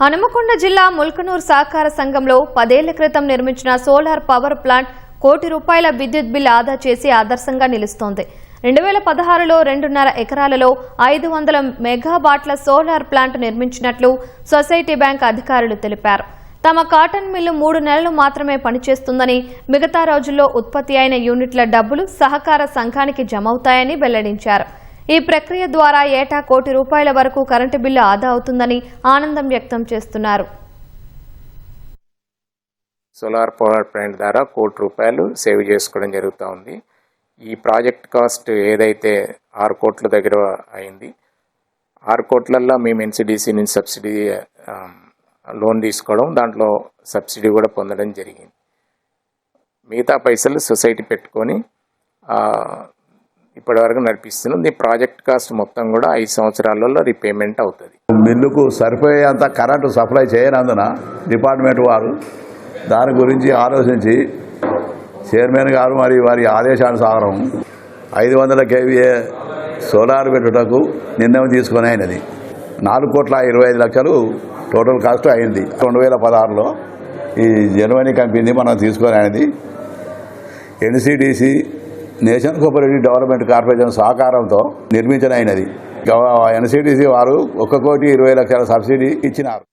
హనుమకొండ జిల్లా ముల్కనూరు సహకార సంఘంలో 10 ఏళ్ల క్రితం నిర్మించిన సోలార్ పవర్ ప్లాంట్ ₹1 కోటి విద్యుత్ బిల్ ఆదా చేసి ఆదర్శంగా నిలుస్తోంది. 2016లో 2.5 ఎకరాలలో 500 మెగావాట్ల సోలార్ ప్లాంట్ నిర్మించినట్లు సొసైటీ బ్యాంక్ అధికారులు తెలిపారు. తమ కాటన్ మిల్లు 3 నెలలు మాత్రమే పనిచేస్తుందని, మిగతా రోజుల్లో ఉత్పత్తి అయిన యూనిట్ల డబ్బులు సహకార సంఘానికి జమవుతాయని వెల్లడించారు. ఈ ప్రక్రియ ద్వారా ఏటా ₹1 కోటి వరకు కరెంటు బిల్లు ఆదా అవుతుందని ఆనందం వ్యక్తం చేస్తున్నారు. సోలార్ పవర్ ప్లాంట్ ద్వారా ₹1 కోటి సేవ్ చేసుకోవడం జరుగుతూ ఉంది. ఈ ప్రాజెక్ట్ కాస్ట్ ఏదైతే 6 కోట్ల దగ్గర అయింది, 6 కోట్లల్లో మేము ఎన్సిడిసి నుంచి సబ్సిడీ లోన్ తీసుకోవడం, దాంట్లో సబ్సిడీ కూడా పొందడం జరిగింది. మిగతా పైసలు సొసైటీ పెట్టుకొని ఇప్పటి వరకు నడిపిస్తున్నాం. ఈ ప్రాజెక్ట్ కాస్ట్ మొత్తం కూడా 5 సంవత్సరాలలో రీపేమెంట్ అవుతుంది. మిల్లుకు సరిపోయేంత కరెంటు సప్లై చేయనందున డిపార్ట్మెంట్ వారు దాని గురించి ఆలోచించి చైర్మన్ గారు మరి వారి ఆదేశానుసారం 500 kVA సోలార్ పెట్టుటకు నిర్ణయం తీసుకొని అయినది. 4,25,00,000 టోటల్ కాస్ట్ అయింది. 2016లో ఈ జర్మనీ కంపెనీ మనం తీసుకొని అయినది. NCDC national cooperative development corporation సహకారంతో నిర్మించనైనది. ఎన్సిడిసి వారు ₹1,20,00,000 సబ్సిడీ ఇచ్చినారు.